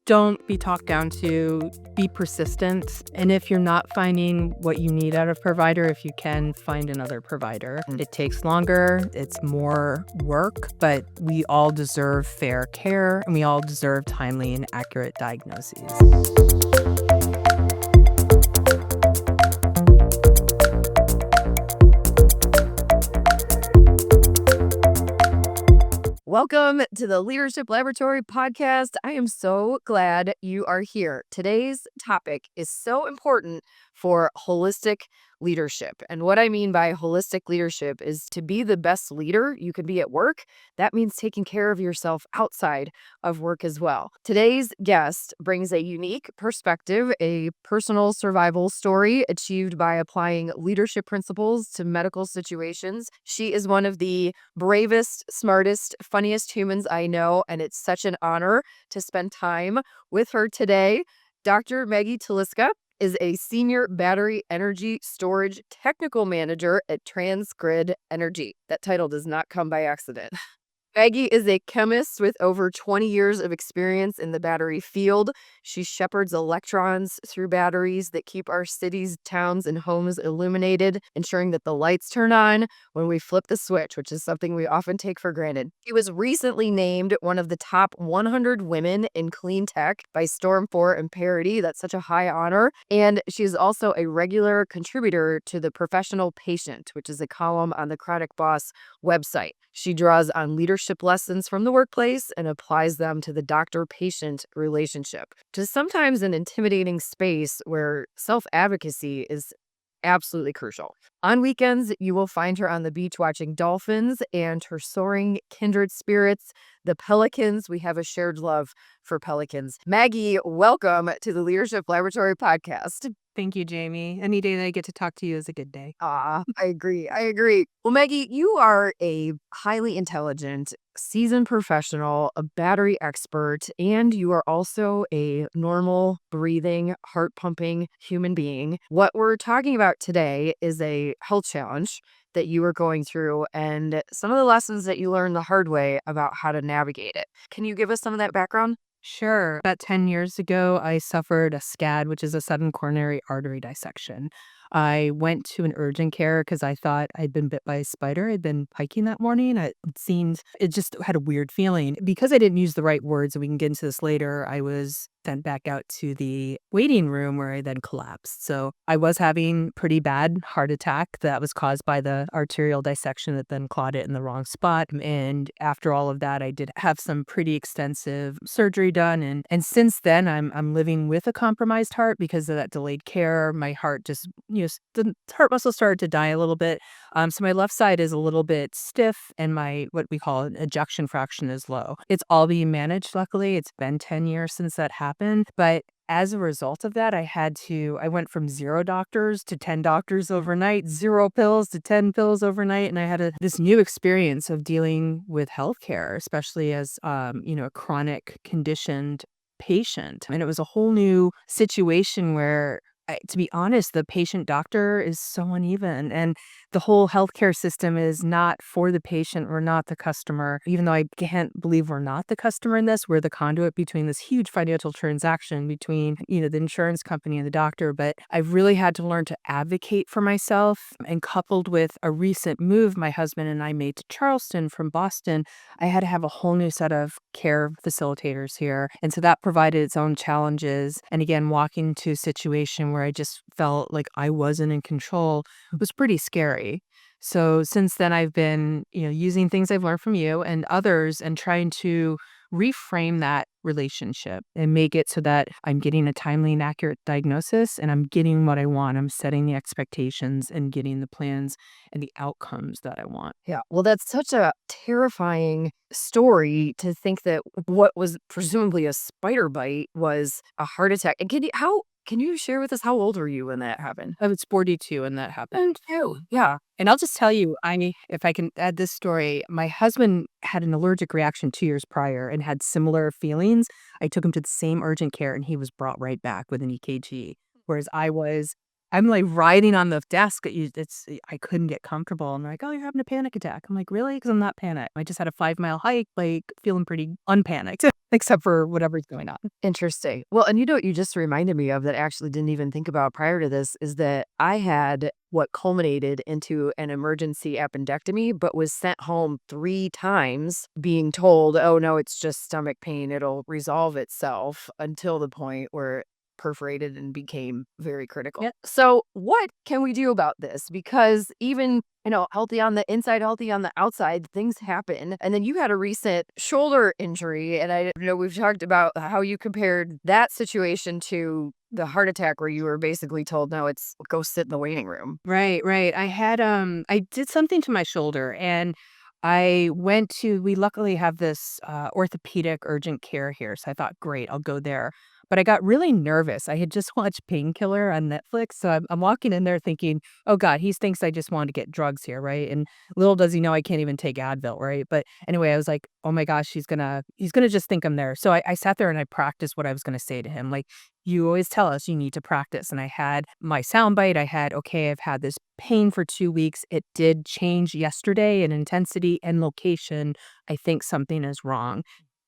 Don't be talked down to, be persistent. And if you're not finding what you need out of provider, if you can, find another provider. It takes longer, it's more work, but we all deserve fair care and we all deserve timely and accurate diagnoses. Welcome to the Leadership Laboratory podcast. I am so glad you are here. Today's topic is so important for holistic leadership. And what I mean by holistic leadership is to be the best leader you can be at work. That means taking care of yourself outside of work as well. Today's guest brings a unique perspective, a personal survival story achieved by applying leadership principles to medical situations. She is one of the bravest, smartest, funniest humans I know, and it's such an honor to spend time with her today. Dr. Maggie Teliska is a senior battery energy storage technical manager at Transgrid Energy. That title does not come by accident. Maggie is a chemist with over 20 years of experience in the battery field. She shepherds electrons through batteries that keep our cities, towns, and homes illuminated, ensuring that the lights turn on when we flip the switch, which is something we often take for granted. She was recently named one of the top 100 women in clean tech by Storm 4 and Parity. That's such a high honor. And she's also a regular contributor to The Professional Patient, which is a column on the Chronic Boss website. She draws on leadership lessons from the workplace and applies them to the doctor-patient relationship, which is sometimes an intimidating space where self-advocacy is absolutely crucial. On weekends, you will find her on the beach watching dolphins and her soaring kindred spirits, the pelicans. We have a shared love for pelicans. Maggie, welcome to the Leadership Laboratory podcast. Thank you, Jamie. Any day that I get to talk to you is a good day. I agree. Well, Maggie, you are a highly intelligent, seasoned professional, a battery expert, and you are also a normal, breathing, heart-pumping human being. What we're talking about today is a health challenge that you were going through and some of the lessons that you learned the hard way about how to navigate it. Can you give us some of that background? Sure. About 10 years ago, I suffered a SCAD, which is a sudden coronary artery dissection. I went to an urgent care because I thought I'd been bit by a spider. I'd been hiking that morning. It just had a weird feeling. Because I didn't use the right words, and we can get into this later, I was sent back out to the waiting room where I then collapsed. So I was having pretty bad heart attack that was caused by the arterial dissection that then clotted in the wrong spot. And after all of that, I did have some pretty extensive surgery done. And since then, I'm living with a compromised heart because of that delayed care. My heart just, the heart muscle started to die a little bit. So my left side is a little bit stiff and my, what we call an ejection fraction is low. It's all being managed, luckily. It's been 10 years since that happened. But as a result of that, I went from 0 doctors to 10 doctors overnight, 0 pills to 10 pills overnight. And I had this new experience of dealing with healthcare, especially as, a chronic conditioned patient. And it was a whole new situation where, to be honest, the patient doctor is so uneven and the whole healthcare system is not for the patient. We're not the customer. Even though I can't believe we're not the customer in this, we're the conduit between this huge financial transaction between, the insurance company and the doctor. But I've really had to learn to advocate for myself, and coupled with a recent move my husband and I made to Charleston from Boston, I had to have a whole new set of care facilitators here. And so that provided its own challenges. And again, walking to a situation where I just felt like I wasn't in control was pretty scary. So since then, I've been, using things I've learned from you and others and trying to reframe that relationship and make it so that I'm getting a timely and accurate diagnosis and I'm getting what I want. I'm setting the expectations and getting the plans and the outcomes that I want. Yeah, well, that's such a terrifying story to think that what was presumably a spider bite was a heart attack. And can you share with us how old were you when that happened? I was 42 when that happened. Oh, yeah. And I'll just tell you, if I can add this story, my husband had an allergic reaction 2 years prior and had similar feelings. I took him to the same urgent care and he was brought right back with an EKG. Whereas I I'm, like, riding on the desk. I couldn't get comfortable, and they're like, "Oh, you're having a panic attack." I'm like, "Really? Because 'Cause I'm not panicked. I just had a 5-mile hike, like, feeling pretty unpanicked, except for whatever's going on." Interesting. Well, and you know what you just reminded me of that I actually didn't even think about prior to this is that I had what culminated into an emergency appendectomy, but was sent home 3 times being told, "Oh, no, it's just stomach pain. It'll resolve itself," until the point where it perforated and became very critical. Yeah. So, what can we do about this? Because even healthy on the inside, healthy on the outside, things happen. And then you had a recent shoulder injury. And I know we've talked about how you compared that situation to the heart attack where you were basically told, no, it's go sit in the waiting room. Right, right. I did something to my shoulder, and we luckily have this, orthopedic urgent care here, so I thought, "Great, I'll go there." But I got really nervous. I had just watched Painkiller on Netflix, so I'm walking in there thinking, "Oh god, he thinks I just wanted to get drugs here," right? And little does he know I can't even take Advil, right? But anyway, I was like, "Oh my gosh, he's gonna just think I'm there." So I sat there and I practiced what I was gonna say to him, like, "You always tell us you need to practice." And I had my soundbite. I had, "Okay, I've had this pain for 2 weeks. It did change yesterday in intensity and location. I think something is wrong."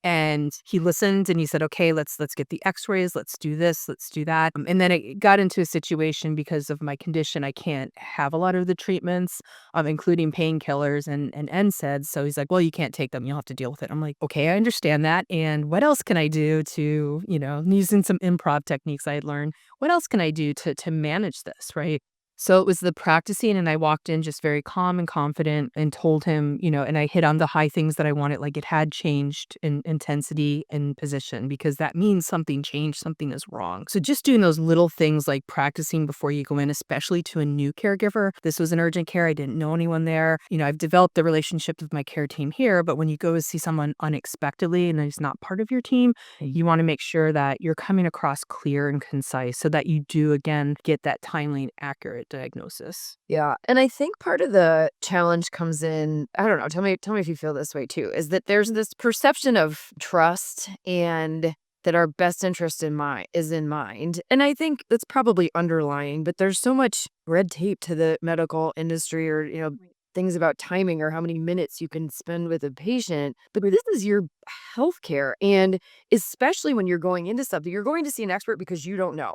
And he listened and he said, "Okay, let's get the x-rays. Let's do this. Let's do that." And then it got into a situation because of my condition. I can't have a lot of the treatments, including painkillers and NSAIDs. So he's like, "Well, you can't take them. You'll have to deal with it." I'm like, "Okay, I understand that. And what else can I do to, using some improv techniques I had learned, what else can I do to manage this?" Right. So it was the practicing, and I walked in just very calm and confident and told him, and I hit on the high things that I wanted, like it had changed in intensity and position because that means something changed, something is wrong. So just doing those little things like practicing before you go in, especially to a new caregiver. This was an urgent care. I didn't know anyone there. I've developed the relationship with my care team here, but when you go to see someone unexpectedly and it's not part of your team, you want to make sure that you're coming across clear and concise so that you do, again, get that timely and accurate diagnosis. Yeah. And I think part of the challenge comes in, I don't know, tell me if you feel this way too, is that there's this perception of trust and that our best interest is in mind. And I think that's probably underlying, but there's so much red tape to the medical industry or, things about timing or how many minutes you can spend with a patient. But this is your healthcare. And especially when you're going into something, you're going to see an expert because you don't know.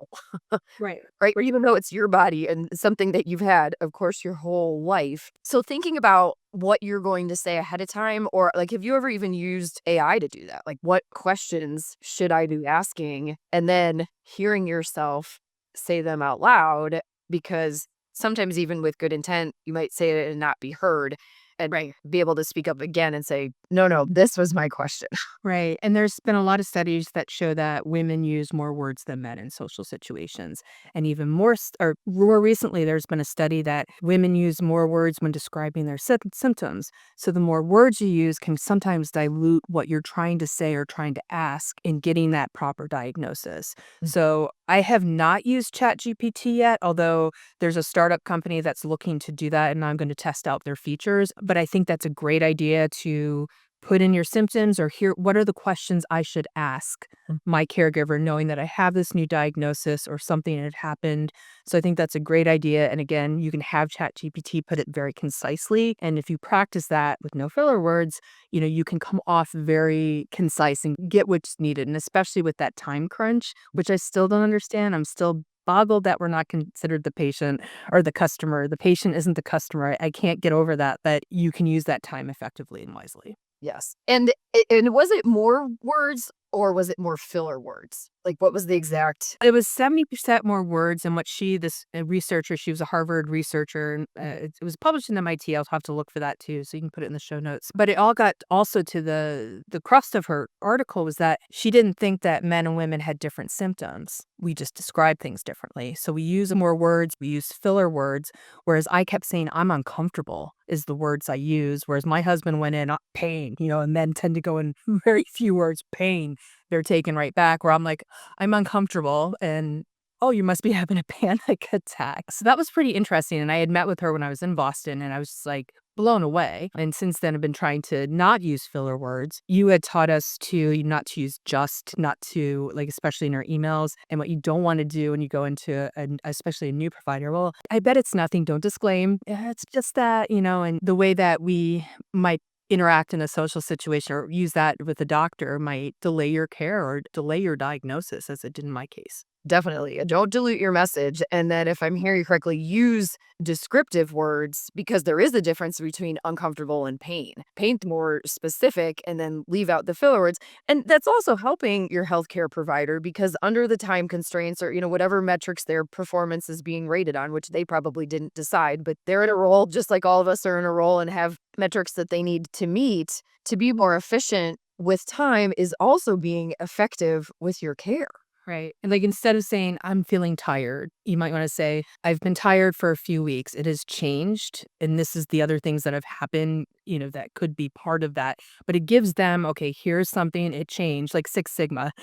Right. Right? Or even though it's your body and something that you've had, of course, your whole life. So thinking about what you're going to say ahead of time, or like, have you ever even used AI to do that? Like, what questions should I be asking? And then hearing yourself say them out loud, because sometimes even with good intent, you might say it and not be heard and Right. be able to speak up again and say, no, no, this was my question. Right. And there's been a lot of studies that show that women use more words than men in social situations. And even or more recently, there's been a study that women use more words when describing their symptoms. So the more words you use can sometimes dilute what you're trying to say or trying to ask in getting that proper diagnosis. So I have not used ChatGPT yet, although there's a startup company that's looking to do that, and I'm going to test out their features. But I think that's a great idea to put in your symptoms or hear what are the questions I should ask my caregiver, knowing that I have this new diagnosis or something had happened. So I think that's a great idea. And again, you can have ChatGPT put it very concisely. And if you practice that with no filler words, you can come off very concise and get what's needed. And especially with that time crunch, which I still don't understand. I'm still boggled that we're not considered the patient or the customer. The patient isn't the customer. I can't get over that, but you can use that time effectively and wisely. Yes. And was it more words or was it more filler words? Like, what was the exact. It was 70% more words than what this researcher, she was a Harvard researcher, and it was published in MIT. I'll have to look for that too, so you can put it in the show notes. But it all got also to the crust of her article was that she didn't think that men and women had different symptoms. We just describe things differently. So we use more words, we use filler words, whereas I kept saying, "I'm uncomfortable," is the words I use, whereas my husband went in, pain, and men tend to go in very few words, pain. They're taken right back, where I'm like, "I'm uncomfortable," and, "Oh, you must be having a panic attack." So that was pretty interesting, and I had met with her when I was in Boston, and I was just like, blown away. And since then, I've been trying to not use filler words. You had taught us to not to use just, not to, like, especially in our emails, and what you don't want to do when you go into especially a new provider. Well, I bet it's nothing. Don't disclaim. "Yeah, it's just that, and the way that we might interact in a social situation or use that with a doctor might delay your care or delay your diagnosis, as it did in my case. Definitely. Don't dilute your message. And then, if I'm hearing you correctly, use descriptive words because there is a difference between uncomfortable and pain. Paint more specific and then leave out the filler words. And that's also helping your healthcare provider because under the time constraints or, whatever metrics their performance is being rated on, which they probably didn't decide, but they're in a role just like all of us are in a role and have metrics that they need to meet to be more efficient with time is also being effective with your care. Right. And like instead of saying, I'm feeling tired, you might want to say, I've been tired for a few weeks. It has changed. And this is the other things that have happened, that could be part of that. But it gives them, okay, here's something, it changed, like Six Sigma.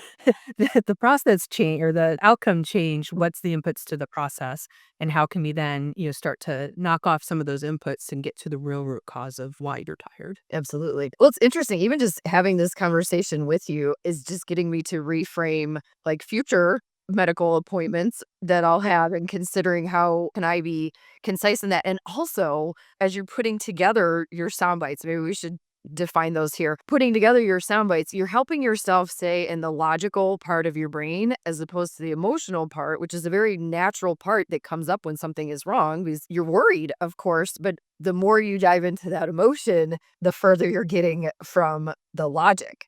The process change or the outcome changed. What's the inputs to the process? And how can we then, start to knock off some of those inputs and get to the real root cause of why you're tired? Absolutely. Well, it's interesting. Even just having this conversation with you is just getting me to reframe like future medical appointments that I'll have and considering how can I be concise in that. And also, as you're putting together your sound bites, maybe we should define those here. Putting together your sound bites, you're helping yourself say in the logical part of your brain as opposed to the emotional part, which is a very natural part that comes up when something is wrong because you're worried, of course, but the more you dive into that emotion, the further you're getting from the logic.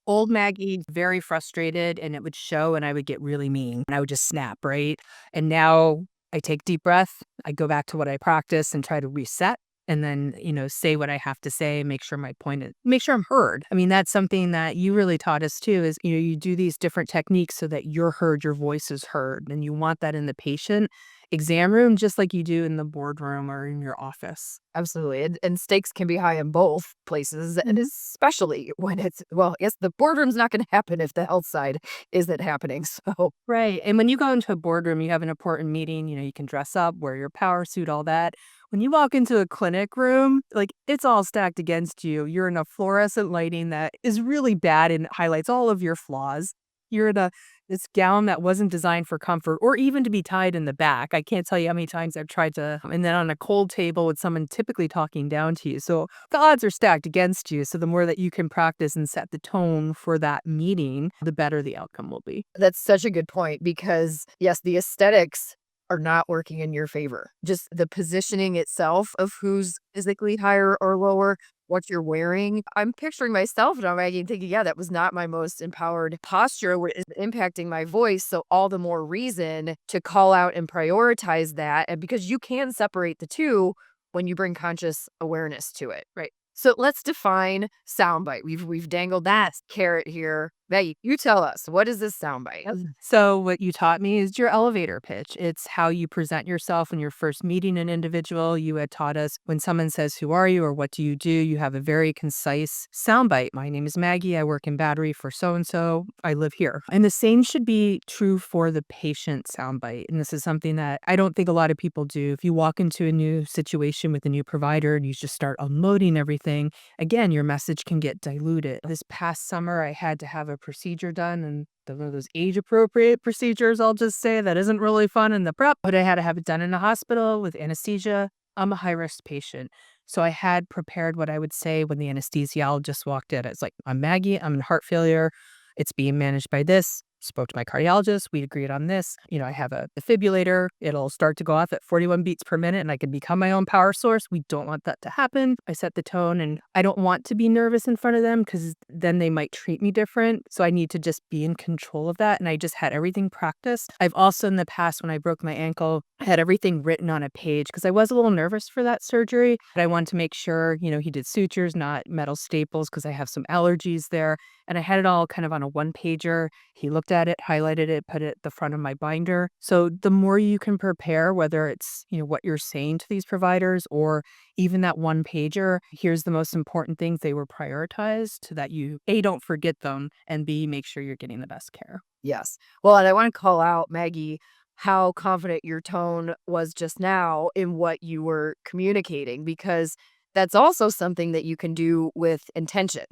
Old Maggie, very frustrated, and it would show, and I would get really mean, and I would just snap, right? And now I take deep breath, I go back to what I practice and try to reset, and then, say what I have to say, make sure my point is make sure I'm heard. I mean, that's something that you really taught us too is, you do these different techniques so that you're heard, your voice is heard, and you want that in the patient exam room just like you do in the boardroom or in your office. Absolutely. And stakes can be high in both places, and especially when well, yes, the boardroom's not going to happen if the health side isn't happening. So, Right, and when you go into a boardroom, you have an important meeting, you can dress up, wear your power suit, all that. When you walk into a clinic room, like, it's all stacked against you. You're in a fluorescent lighting that is really bad and highlights all of your flaws. You're in this gown that wasn't designed for comfort or even to be tied in the back. I can't tell you how many times I've tried to and then on a cold table with someone typically talking down to you. So, the odds are stacked against you, so the more that you can practice and set the tone for that meeting, the better the outcome will be. that's such a good point because, yes, the aesthetics are not working in your favor. Just the positioning itself of who's physically higher or lower, what you're wearing. I'm picturing myself now, Maggie, and thinking, yeah, that was not my most empowered posture, where it's impacting my voice. So, all the more reason to call out and prioritize that. And because you can separate the two when you bring conscious awareness to it. Right. So let's define soundbite. We've dangled that carrot here. Maggie, you tell us, what is this soundbite? So what you taught me is your elevator pitch. It's how you present yourself when you're first meeting an individual. You had taught us when someone says, "Who are you?" or "What do you do?" You have a very concise soundbite. My name is Maggie. I work in battery for so and so. I live here. And the same should be true for the patient soundbite. And this is something that I don't think a lot of people do. If you walk into a new situation with a new provider and you just start unloading everything, again, your message can get diluted. This past summer, I had to have a procedure done and one of those age appropriate procedures, I'll just say, that isn't really fun in the prep, but I had to have it done in a hospital with anesthesia. I'm a high risk patient. So I had prepared what I would say when the anesthesiologist walked in. It's like, I'm Maggie, I'm in heart failure. It's being managed by this. Spoke to my cardiologist. We agreed on this. I have a defibrillator. It'll start to go off at 41 beats per minute and I can become my own power source. We don't want that to happen. I set the tone and I don't want to be nervous in front of them because then they might treat me different. So I need to just be in control of that. And I just had everything practiced. I've also in the past, when I broke my ankle, had everything written on a page because I was a little nervous for that surgery. But I wanted to make sure, he did sutures, not metal staples because I have some allergies there. And I had it all kind of on a one pager. He looked at it, highlighted it, put it at the front of my binder. So the more you can prepare, whether it's, what you're saying to these providers or even that one pager, here's the most important things they were prioritized so that you, A, don't forget them, and B, make sure you're getting the best care. Yes. Well, and I want to call out, Maggie, how confident your tone was just now in what you were communicating because That's also something that you can do with intention.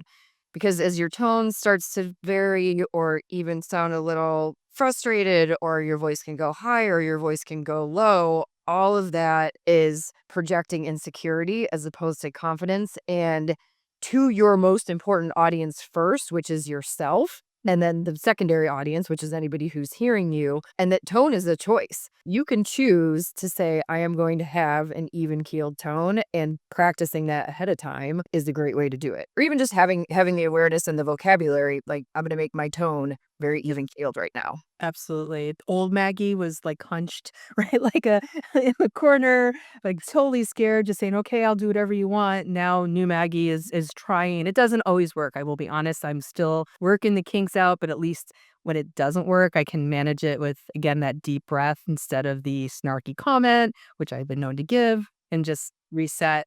Because as your tone starts to vary or even sound a little frustrated, or your voice can go high or your voice can go low, all of that is projecting insecurity as opposed to confidence. And to your most important audience first, which is yourself, and then the secondary audience, which is anybody who's hearing you. And that tone is a choice. You can choose to say, I am going to have an even keeled tone, and practicing that ahead of time is a great way to do it. Or even just having the awareness and the vocabulary, like, I'm going to make my tone very even keeled right now. Absolutely. Old Maggie was, like, hunched, right, like, in the corner, like, totally scared, just saying, "Okay, I'll do whatever you want." Now new Maggie is trying. It doesn't always work, I will be honest. I'm still working the kinks out, but at least when it doesn't work, I can manage it with, again, that deep breath instead of the snarky comment, which I've been known to give, and just set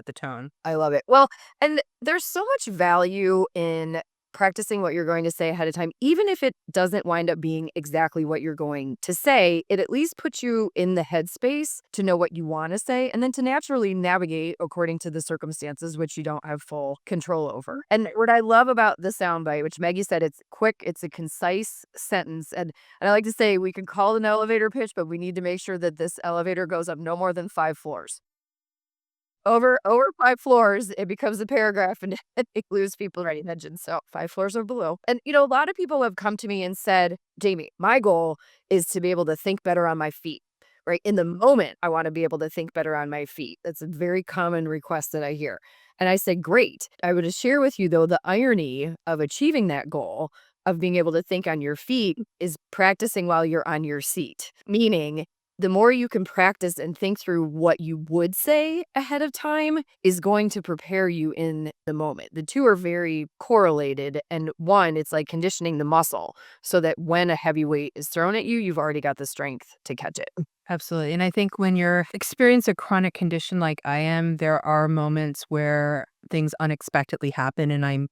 the tone. I love it. Well, and there's so much value in practicing what you're going to say ahead of time. Even if it doesn't wind up being exactly what you're going to say, it at least puts you in the headspace to know what you want to say and then to naturally navigate according to the circumstances, which you don't have full control over. And what I love about the soundbite, which Maggie said, it's quick, it's a concise sentence. And I like to say we can call it an elevator pitch, but we need to make sure that this elevator goes up no more than 5 floors. Over 5 floors, it becomes a paragraph, and it lose people right attention, so 5 floors or below. And, a lot of people have come to me and said, "Jamie, my goal is to be able to think better on my feet." Right? In the moment, I wanna be able to think better on my feet. That's a very common request that I hear. And I said, "Great." I would share with you, though, the irony of achieving that goal of being able to think on your feet is practicing while you're on your seat. Meaning, the more you can practice and think through what you would say ahead of time is going to prepare you in the moment. The two are very correlated. And one, it's like conditioning the muscle so that when a heavy weight is thrown at you, you've already got the strength to catch it. Absolutely. And I think when you're experiencing a chronic condition like I am, there are moments where things unexpectedly happen and I'm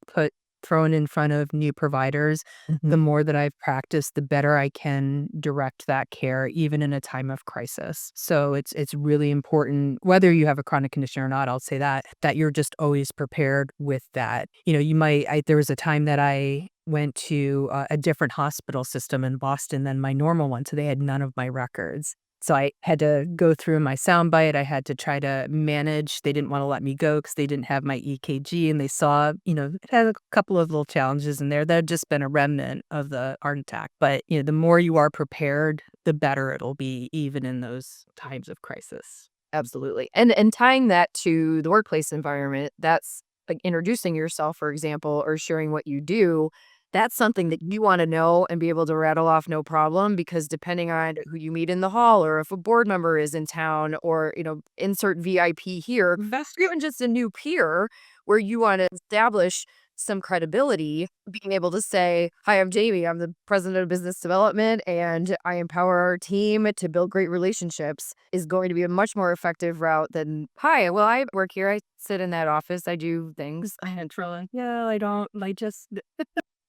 thrown in front of new providers. Mhm. The more that I've practiced, the better I can direct that care, even in a time of crisis. So it's really important, whether you have a chronic condition or not, I'll say that you're just always prepared with that. There was a time that I went to a different hospital system in Boston than my normal one. So they had none of my records. So I had to go through my soundbite. I had to try to manage. They didn't want to let me go because they didn't have my EKG, and they saw, it had a couple of little challenges in there that had just been a remnant of the heart attack. But, the more you are prepared, the better it'll be, even in those times of crisis. Absolutely. And tying that to the workplace environment, that's like introducing yourself, for example, or sharing what you do. That's something that you want to know and be able to rattle off no problem, because depending on who you meet in the hall or if a board member is in town or, insert VIP here, that's even just a new peer where you want to establish some credibility, being able to say, "Hi, I'm Jamie. I'm the president of business development, and I empower our team to build great relationships," is going to be a much more effective route than, "Hi, well, I work here. I sit in that office. I do things." And Trilla, yeah, I don't, I just,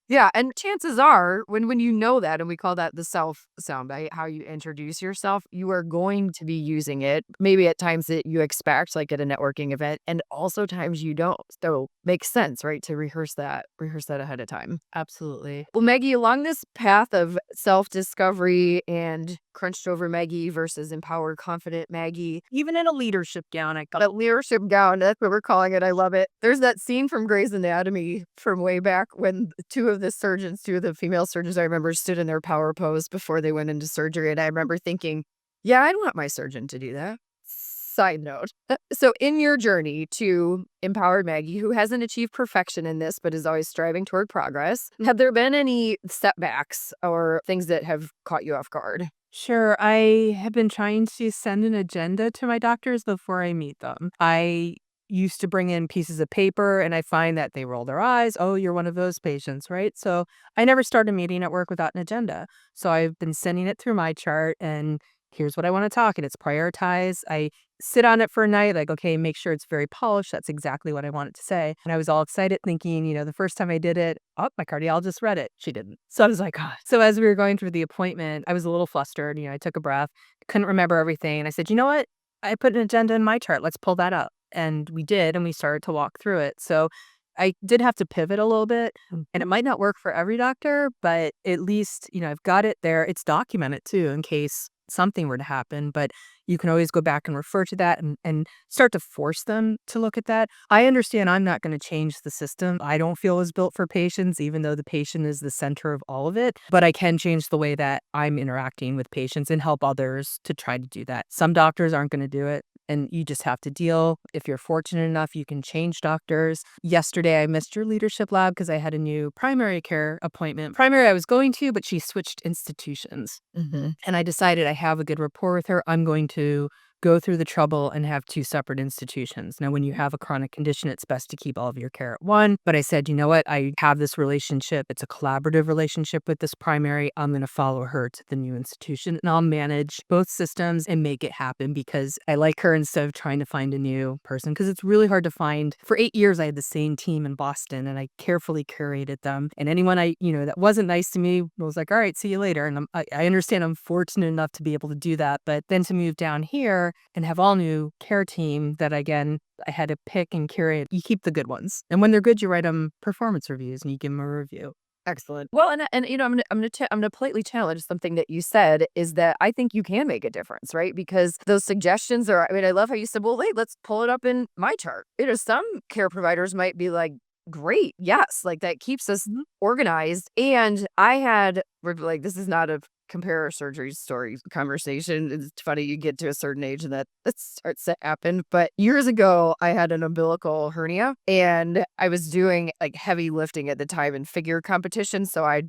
Yeah, and chances are, when you know that, and we call that the self soundbite, how you introduce yourself, you are going to be using it maybe at times that you expect, like at a networking event, and also times you don't. So makes sense, right, to rehearse that ahead of time. absolutely. Well, Maggie, along this path of self-discovery and crunched over Maggie versus empowered, confident Maggie, Even in a leadership gown, I that leadership gown, that's what we're calling it. I love it. There's that scene from Grey's Anatomy from way back when two of the female surgeons I remember stood in their power pose before they went into surgery. And I remember thinking, yeah, I'd want my surgeon to do that. Side note. So, in your journey to empowered Maggie, who hasn't achieved perfection in this, but is always striving toward progress, have there been any setbacks or things that have caught you off guard? Sure. I have been trying to send an agenda to my doctors before I meet them. I used to bring in pieces of paper and I find that they roll their eyes. Oh, you're one of those patients, right? So I never start a meeting at work without an agenda. So I've been sending it through my chart and here's what I want to talk, and it's prioritized. I sit on it for a night, like, okay, make sure it's very polished. That's exactly what I wanted to say. And I was all excited thinking, the first time I did it, oh, my cardiologist read it. She didn't. So I was like, oh. So as we were going through the appointment, I was a little flustered. I took a breath, couldn't remember everything. And I said, you know what? I put an agenda in my chart. Let's pull that up. And we did, and we started to walk through it. So I did have to pivot a little bit, and it might not work for every doctor, but at least, I've got it there. It's documented too in case something were to happen, but you can always go back and refer to that and start to force them to look at that. I understand I'm not going to change the system. I don't feel is built for patients, even though the patient is the center of all of it, but I can change the way that I'm interacting with patients and help others to try to do that. Some doctors aren't going to do it, and you just have to deal. If you're fortunate enough, you can change doctors. Yesterday, I missed your leadership lab because I had a new primary care appointment. Primary I was going to, but she switched institutions. And I decided I have a good rapport with her. I'm going to go through the trouble and have two separate institutions. Now, when you have a chronic condition, it's best to keep all of your care at one. But I said, you know what? I have this relationship. It's a collaborative relationship with this primary. I'm going to follow her to the new institution, and I'll manage both systems and make it happen because I like her instead of trying to find a new person, because it's really hard to find. For 8 years, I had the same team in Boston, and I carefully curated them. And anyone that wasn't nice to me was like, all right, see you later. And I understand I'm fortunate enough to be able to do that. But then to move down here and have all new care team that, again, I had to pick and curate. You keep the good ones. And when they're good, you write them performance reviews and you give them a review. Excellent. Well, and I'm gonna politely challenge something that you said, is that I think you can make a difference, right? Because those suggestions are. I mean, I love how you said, "Well, hey, let's pull it up in my chart." Some care providers might be like, "Great, yes, like that keeps us organized." And I had like, this is not a compare surgery story conversation. It's funny, you get to a certain age and that starts to happen. But years ago, I had an umbilical hernia, and I was doing like heavy lifting at the time in figure competition. So I,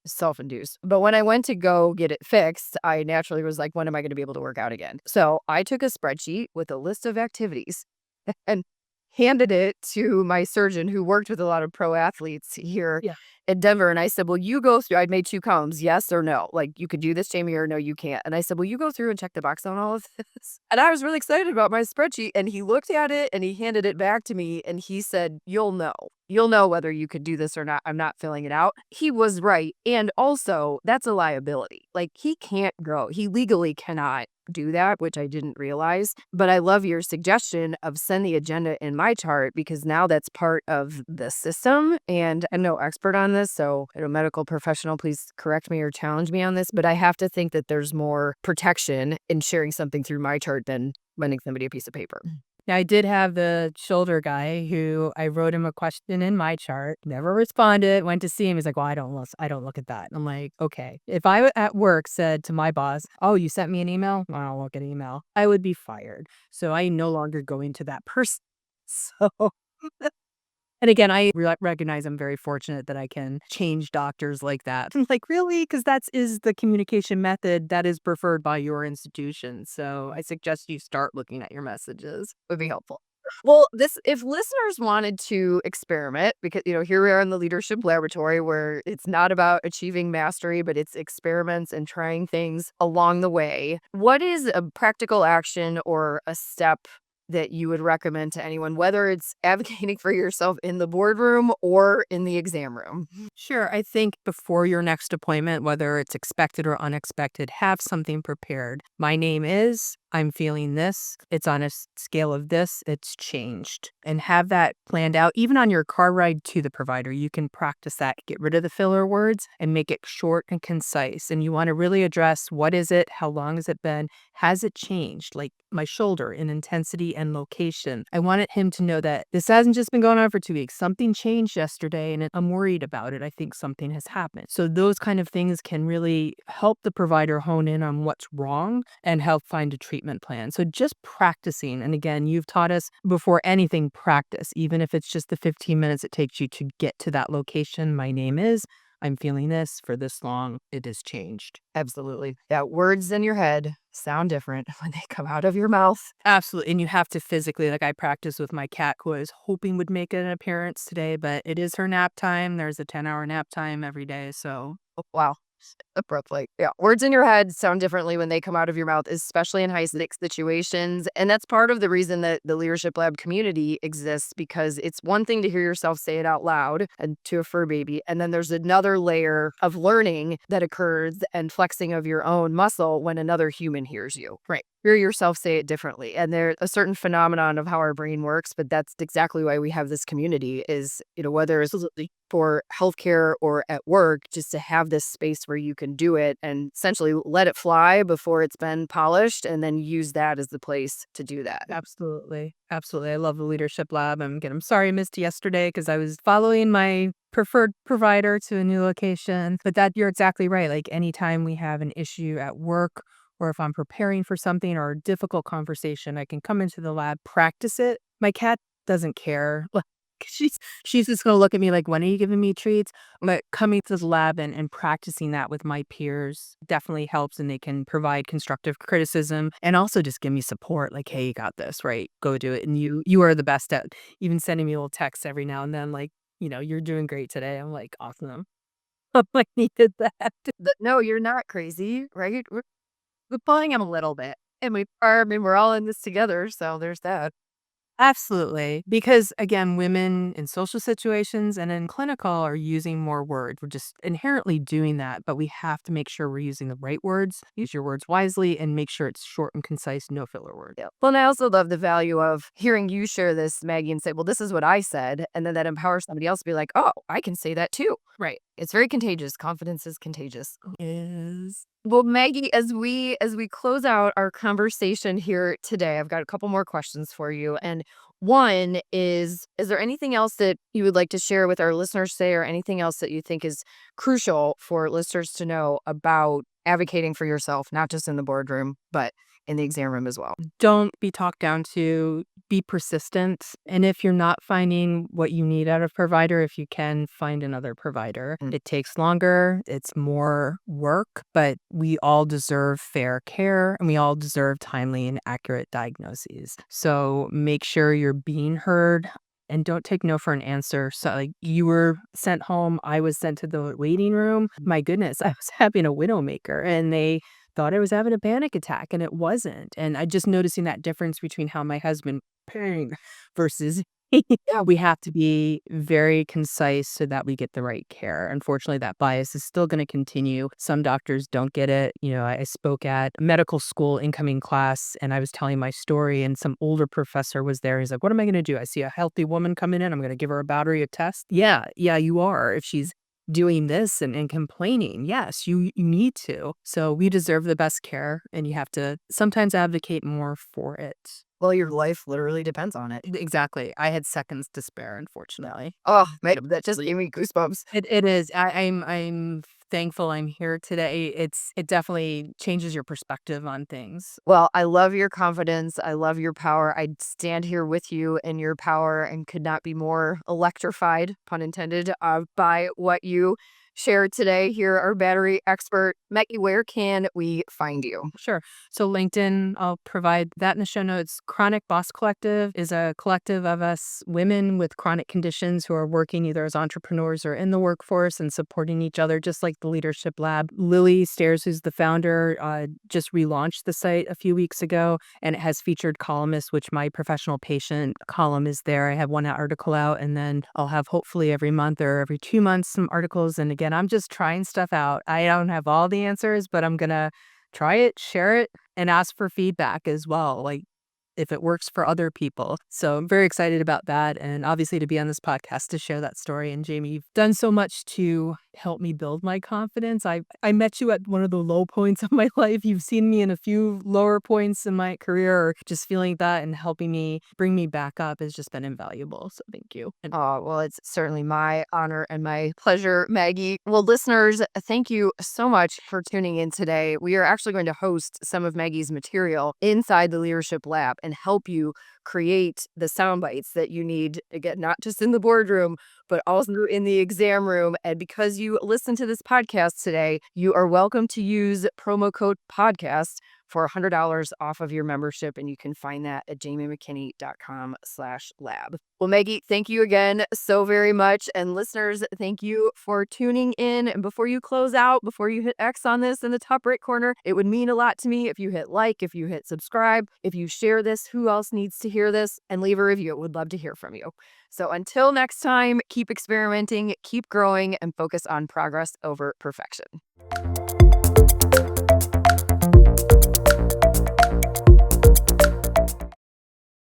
self-induced. But when I went to go get it fixed, I naturally was like, when am I going to be able to work out again? So I took a spreadsheet with a list of activities and handed it to my surgeon who worked with a lot of pro athletes here in Denver. And I said, well, you go through, I'd made 2 columns, yes or no. Like, you could do this, Jamie, or no, you can't. And I said, well, you go through and check the box on all of this. And I was really excited about my spreadsheet. And he looked at it and he handed it back to me and he said, you'll know. You'll know whether you could do this or not. I'm not filling it out. He was right. And also, that's a liability. Like, he can't go. He legally cannot do that, which I didn't realize. But I love your suggestion of send the agenda in my chart, because now that's part of the system. And I'm no expert on this, so a medical professional, please correct me or challenge me on this. But I have to think that there's more protection in sharing something through my chart than lending somebody a piece of paper. Yeah, I did have the shoulder guy who I wrote him a question in my chart, never responded, went to see him. He's like, well, I don't look at that. I'm like, okay. If I at work said to my boss, oh, you sent me an email? I don't look at email. I would be fired. So I no longer go into that person. So, and again, I recognize I'm very fortunate that I can change doctors like that. I'm like, really? Because is the communication method that is preferred by your institution. So I suggest you start looking at your messages. Would be helpful. Well, if listeners wanted to experiment, because, here we are in the leadership laboratory where it's not about achieving mastery, but it's experiments and trying things along the way. What is a practical action or a step that you would recommend to anyone, whether it's advocating for yourself in the boardroom or in the exam room? Sure. I think before your next appointment, whether it's expected or unexpected, have something prepared. My name is, I'm feeling this. It's on a scale of this. It's changed. And have that planned out. Even on your car ride to the provider, you can practice that. Get rid of the filler words and make it short and concise. And you want to really address, what is it? How long has it been? Has it changed? Like my shoulder in intensity and location. I wanted him to know that this hasn't just been going on for 2 weeks. Something changed yesterday and I'm worried about it. I think something has happened. So those kind of things can really help the provider hone in on what's wrong and help find a treatment plan. So just practicing. And again, you've taught us before anything, practice, even if it's just the 15 minutes it takes you to get to that location. My name is, I'm feeling this for this long. It has changed. Absolutely. Yeah, words in your head sound different when they come out of your mouth. Absolutely. And you have to physically, like I practice with my cat who I was hoping would make an appearance today, but it is her nap time. There's a 10-hour nap time every day. So, oh, wow. Abruptly. Yeah. Words in your head sound differently when they come out of your mouth, especially in high stakes situations. And that's part of the reason that the Leadership Lab community exists, because it's one thing to hear yourself say it out loud and to a fur baby. And then there's another layer of learning that occurs and flexing of your own muscle when another human hears you. right. hear yourself say it differently. And there's a certain phenomenon of how our brain works, but that's exactly why we have this community is, whether it's for healthcare or at work, just to have this space where you can do it and essentially let it fly before it's been polished and then use that as the place to do that. Absolutely. Absolutely. I love the leadership lab. I'm sorry I missed yesterday because I was following my preferred provider to a new location. But that you're exactly right. Like anytime we have an issue at work or if I'm preparing for something or a difficult conversation, I can come into the lab, practice it. My cat doesn't care. She's just gonna look at me like, "When are you giving me treats?" But coming to the lab and practicing that with my peers definitely helps, and they can provide constructive criticism and also just give me support, like, "Hey, you got this, right? Go do it." And you are the best at even sending me little texts every now and then, like, "You're doing great today." I'm like, "Awesome." I needed that. No, you're not crazy, right? We're pulling him a little bit. And we are, I mean, we're all in this together. So there's that. Absolutely. Because again, women in social situations and in clinical are using more words. We're just inherently doing that, but we have to make sure we're using the right words, use your words wisely, and make sure it's short and concise, no filler words. Yeah. Well, and I also love the value of hearing you share this, Maggie, and say, well, this is what I said. And then that empowers somebody else to be like, oh, I can say that too. Right. It's very contagious. Confidence is contagious. Is Well, Maggie, as we close out our conversation here today, I've got a couple more questions for you. And one is there anything else that you would like to share with our listeners today or anything else that you think is crucial for listeners to know about advocating for yourself, not just in the boardroom, but in the exam room as well? don't be talked down to, be persistent. And if you're not finding what you need out of provider, if you can find another provider, Mm. it takes longer, it's more work, but we all deserve fair care and we all deserve timely and accurate diagnoses. So make sure you're being heard. And don't take no for an answer. So, like, you were sent home, I was sent to the waiting room. My goodness, I was having a widowmaker, and they thought I was having a panic attack, and it wasn't. And I just noticing that difference between how my husband paying versus we have to be very concise so that we get the right care. Unfortunately, that bias is still going to continue. Some doctors don't get it. I spoke at a medical school incoming class and I was telling my story, and some older professor was there. He's like, "What am I going to do? I see a healthy woman coming in. I'm going to give her a battery of tests." Yeah, you are. If she's doing this and complaining, yes, you need to. So we deserve the best care, and you have to sometimes advocate more for it. Well, your life literally depends on it. Exactly. I had seconds to spare, unfortunately. Oh, man, that just gave me goosebumps. It is. I'm thankful I'm here today. It definitely changes your perspective on things. Well, I love your confidence. I love your power. I stand here with you in your power and could not be more electrified, pun intended, by what you shared today. Here, our battery expert. Maggie, where can we find you? Sure. So LinkedIn, I'll provide that in the show notes. Chronic Boss Collective is a collective of us women with chronic conditions who are working either as entrepreneurs or in the workforce and supporting each other, just like the Leadership Lab. Lily Stairs, who's the founder, just relaunched the site a few weeks ago, and it has featured columnists, which my professional patient column is there. I have one article out, and then I'll have hopefully every month or every 2 months some articles. And again, I'm just trying stuff out. I don't have all the answers, but I'm going to try it, share it, and ask for feedback as well, like if it works for other people. So I'm very excited about that. And obviously to be on this podcast to share that story. And Jamie, you've done so much to help me build my confidence. I met you at one of the low points of my life. You've seen me in a few lower points in my career, or just feeling that and helping me bring me back up has just been invaluable. So thank you. And Oh, well, it's certainly my honor and my pleasure, Maggie. Well, listeners, thank you so much for tuning in today. We are actually going to host some of Maggie's material inside the Leadership Lab and help you create the sound bites that you need, again, not just in the boardroom, but also in the exam room. And because you listen to this podcast today, you are welcome to use promo code podcast for $100 off of your membership. And you can find that at jamiemckinney.com/lab. Well, Maggie, thank you again so very much. And listeners, thank you for tuning in. And before you close out, before you hit X on this in the top right corner, it would mean a lot to me if you hit like, if you hit subscribe, if you share this, who else needs to hear this, and leave a review. Would love to hear from you. So until next time, keep experimenting, keep growing, and focus on progress over perfection.